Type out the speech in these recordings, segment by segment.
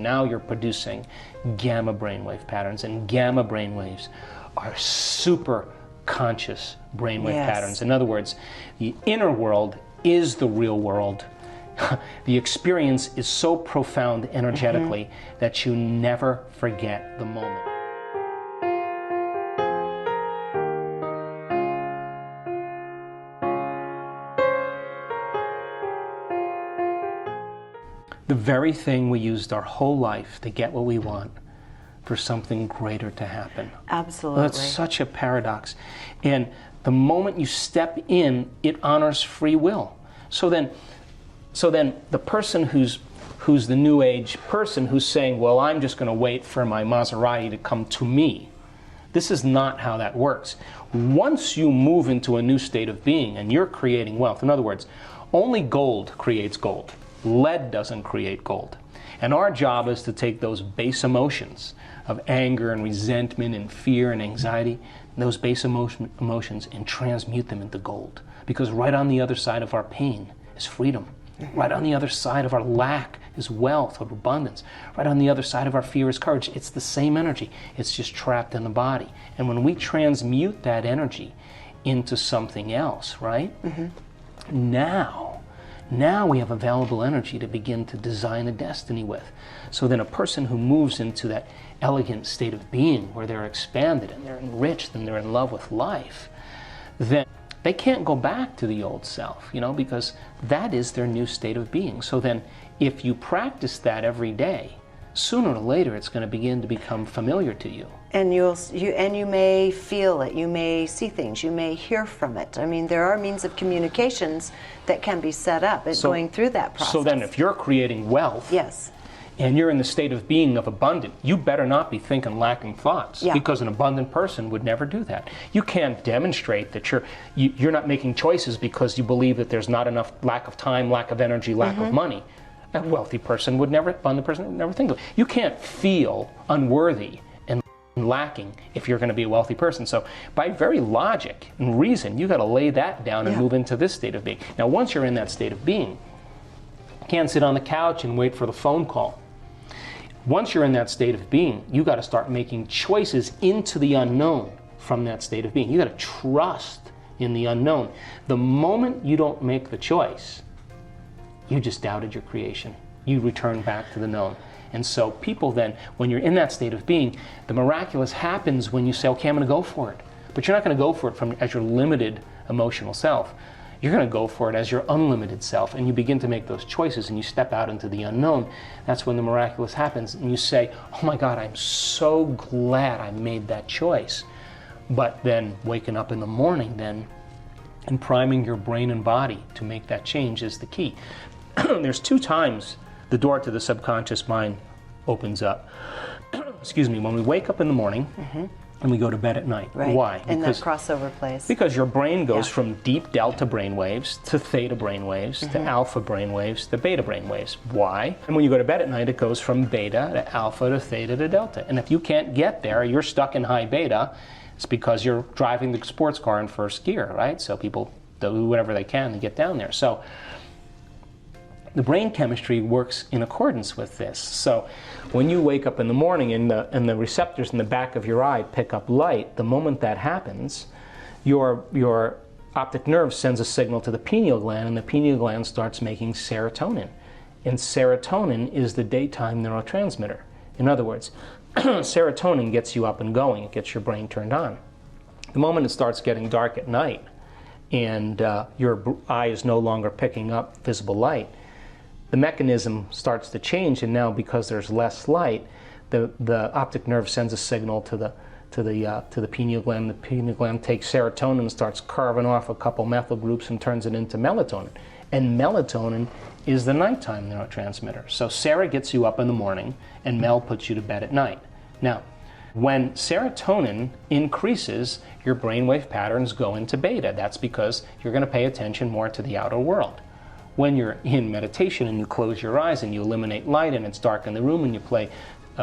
Now you're producing gamma brainwave patterns, and gamma brainwaves are super conscious brainwave patterns. In other words, the inner world is the real world. The experience is so profound energetically that you never forget the moment. The very thing we used our whole life to get what we want, for something greater to happen. Absolutely. That's such a paradox. And the moment you step in, it honors free will. So then the person who's the new age person who's saying, well, I'm just going to wait for my Maserati to come to me. This is not how that works. Once you move into a new state of being and you're creating wealth, in other words, only gold creates gold. Lead doesn't create gold. And our job is to take those base emotions of anger and resentment and fear and anxiety, those base emotions, and transmute them into gold. Because right on the other side of our pain is freedom. Right on the other side of our lack is wealth or abundance. Right on the other side of our fear is courage. It's the same energy. It's just trapped in the body. And when we transmute that energy into something else, right? Now we have available energy to begin to design a destiny with. So then a person who moves into that elegant state of being where they're expanded and they're enriched and they're in love with life, then they can't go back to the old self, because that is their new state of being. So then if you practice that every day, sooner or later it's going to begin to become familiar to you. And you may feel it, you may see things, you may hear from it. I mean, there are means of communications that can be set up going through that process. So then if you're creating wealth, and you're in the state of being of abundant, you better not be thinking lacking thoughts, because an abundant person would never do that. You can't demonstrate that you're not making choices because you believe that there's not enough, lack of time, lack of energy, lack of money. A wealthy person would never, abundant person would never think of it. You can't feel unworthy and lacking if you're going to be a wealthy person. So by very logic and reason, you got to lay that down and move into this state of being. Now once you're in that state of being, you can't sit on the couch and wait for the phone call. Once you're in that state of being, you got to start making choices into the unknown from that state of being. You got to trust in the unknown. The moment you don't make the choice, you just doubted your creation. You return back to the known. And so people then, when you're in that state of being, the miraculous happens when you say, okay, I'm going to go for it. But you're not going to go for it as your limited emotional self. You're going to go for it as your unlimited self, and you begin to make those choices and you step out into the unknown. That's when the miraculous happens, and you say, oh my God, I'm so glad I made that choice. But then waking up in the morning then and priming your brain and body to make that change is the key. There's 2 times the door to the subconscious mind opens up. Excuse me, when we wake up in the morning, and we go to bed at night. Right. Why? In that crossover place. Because your brain goes from deep delta brainwaves to theta brainwaves to alpha brainwaves to beta brainwaves. Why? And when you go to bed at night, it goes from beta to alpha to theta to delta. And if you can't get there, you're stuck in high beta. It's because you're driving the sports car in first gear, right? So people do whatever they can to get down there. So the brain chemistry works in accordance with this. So when you wake up in the morning and the receptors in the back of your eye pick up light, the moment that happens, your optic nerve sends a signal to the pineal gland, and the pineal gland starts making serotonin. And serotonin is the daytime neurotransmitter. In other words, serotonin gets you up and going. It gets your brain turned on. The moment it starts getting dark at night and your eye is no longer picking up visible light, the mechanism starts to change, and now because there's less light, the optic nerve sends a signal to the pineal gland. The pineal gland takes serotonin and starts carving off a couple methyl groups and turns it into melatonin. And melatonin is the nighttime neurotransmitter. So Sarah gets you up in the morning, and Mel puts you to bed at night. Now, when serotonin increases, your brainwave patterns go into beta. That's because you're going to pay attention more to the outer world. When you're in meditation and you close your eyes and you eliminate light and it's dark in the room and you play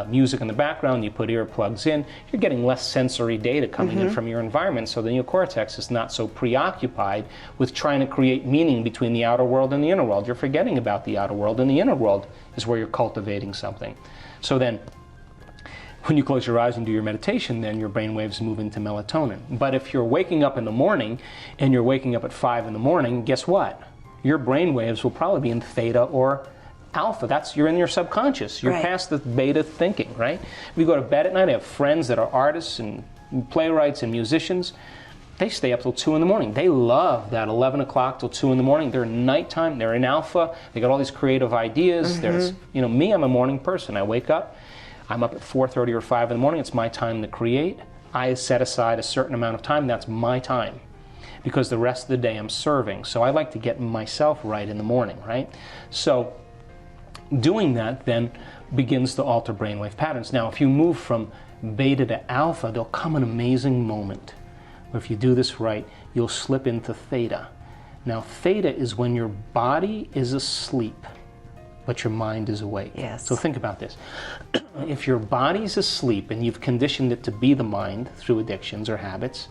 music in the background, you put earplugs in, you're getting less sensory data coming in from your environment, so the neocortex is not so preoccupied with trying to create meaning between the outer world and the inner world. You're forgetting about the outer world, and the inner world is where you're cultivating something. So then, when you close your eyes and do your meditation, then your brain waves move into melatonin. But if you're waking up in the morning, and you're waking up at 5 in the morning, guess what? Your brain waves will probably be in theta or alpha. You're in your subconscious. You're past the beta thinking, right? We go to bed at night. I have friends that are artists and playwrights and musicians. They stay up till 2 in the morning. They love that 11 o'clock till 2 in the morning. They're in nighttime. They're in alpha. They got all these creative ideas. There's, me, I'm a morning person. I wake up. I'm up at 4:30 or 5 in the morning. It's my time to create. I set aside a certain amount of time. That's my time, because the rest of the day I'm serving. So I like to get myself right in the morning, right? So doing that then begins to alter brainwave patterns. Now, if you move from beta to alpha, there'll come an amazing moment where if you do this right, you'll slip into theta. Now, theta is when your body is asleep, but your mind is awake. Yes. So think about this. If your body's asleep and you've conditioned it to be the mind through addictions or habits,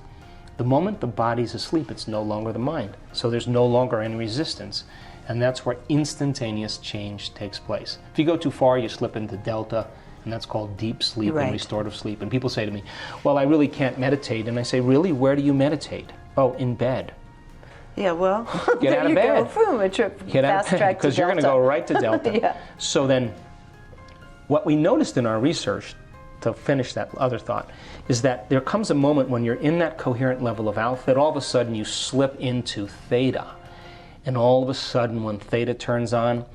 the moment the body's asleep, it's no longer the mind. So there's no longer any resistance. And that's where instantaneous change takes place. If you go too far, you slip into delta, and that's called deep sleep and restorative sleep. And people say to me, well, I really can't meditate. And I say, really, where do you meditate? Oh, in bed. Yeah, well, get out of bed. Boom, a trip get out of bed, because you're going to go right to delta. Yeah. So then, what we noticed in our research, to finish that other thought, is that there comes a moment when you're in that coherent level of alpha that all of a sudden you slip into theta. And all of a sudden, when theta turns on,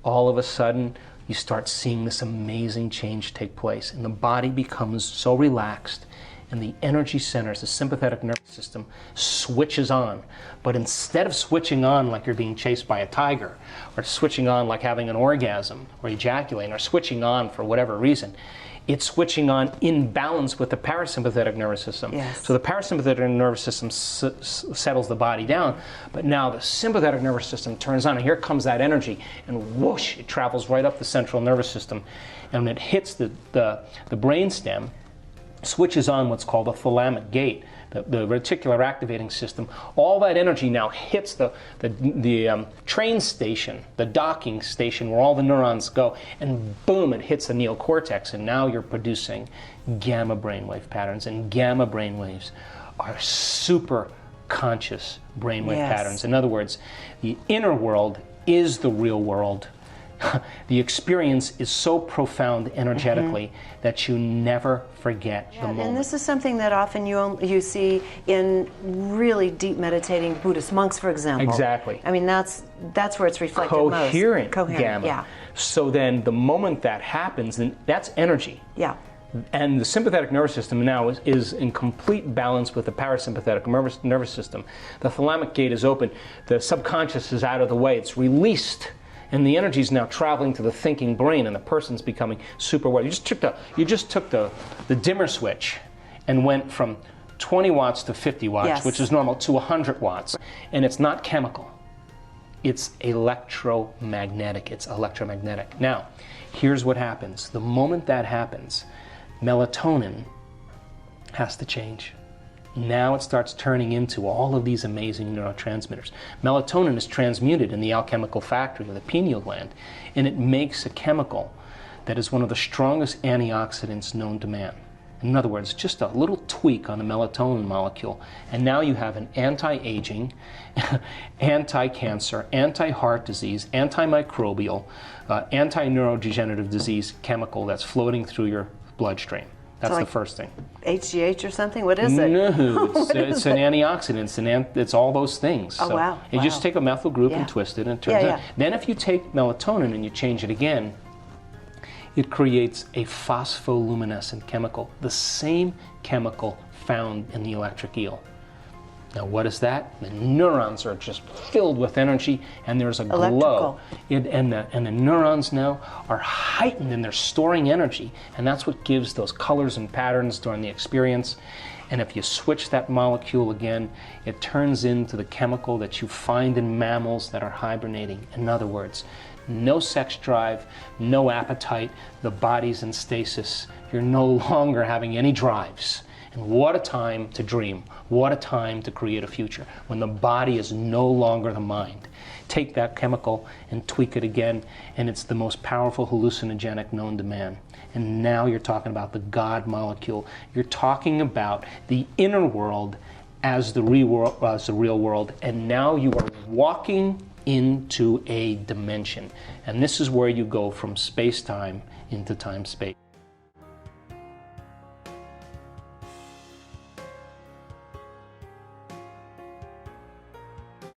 all of a sudden you start seeing this amazing change take place. And the body becomes so relaxed, and the energy centers, the sympathetic nervous system, switches on. But instead of switching on like you're being chased by a tiger, or switching on like having an orgasm, or ejaculating, or switching on for whatever reason, it's switching on in balance with the parasympathetic nervous system. Yes. So the parasympathetic nervous system settles the body down, but now the sympathetic nervous system turns on, and here comes that energy, and whoosh, it travels right up the central nervous system, and when it hits the brainstem, switches on what's called the thalamic gate, the reticular activating system. All that energy now hits the train station, the docking station where all the neurons go, and boom, it hits the neocortex, and now you're producing gamma brainwave patterns, and gamma brainwaves are super conscious brainwave patterns. In other words, the inner world is the real world. The experience is so profound energetically that you never forget the moment. And this is something that often you see in really deep meditating Buddhist monks, for example. Exactly. I mean, that's where it's reflected Coherent most. Gamma. Yeah. So then the moment that happens, then that's energy. Yeah. And the sympathetic nervous system now is in complete balance with the parasympathetic nervous system. The thalamic gate is open. The subconscious is out of the way. It's released. And the energy is now traveling to the thinking brain, and the person's becoming super aware. You just took the dimmer switch and went from 20 watts to 50 watts, which is normal, to 100 watts. And it's not chemical. It's electromagnetic. It's electromagnetic. Now, here's what happens. The moment that happens, melatonin has to change. Now it starts turning into all of these amazing neurotransmitters. Melatonin is transmuted in the alchemical factory of the pineal gland, and it makes a chemical that is one of the strongest antioxidants known to man. In other words, just a little tweak on the melatonin molecule, and now you have an anti-aging, anti-cancer, anti-heart disease, antimicrobial, anti-neurodegenerative disease chemical that's floating through your bloodstream. That's so the first thing. HGH or something? What is it? No, it's an antioxidant. It's all those things. Oh, so wow. You just take a methyl group and twist it, and it turns out. Then if you take melatonin and you change it again, it creates a phospholuminescent chemical, the same chemical found in the electric eel. Now, what is that? The neurons are just filled with energy, and there's a glow. And the neurons now are heightened, and they're storing energy, and that's what gives those colors and patterns during the experience. And if you switch that molecule again, it turns into the chemical that you find in mammals that are hibernating. In other words, no sex drive, no appetite, the body's in stasis. You're no longer having any drives. And what a time to dream. What a time to create a future, when the body is no longer the mind. Take that chemical and tweak it again, and it's the most powerful hallucinogenic known to man. And now you're talking about the God molecule. You're talking about the inner world as the real world, and now you are walking into a dimension. And this is where you go from space-time into time-space.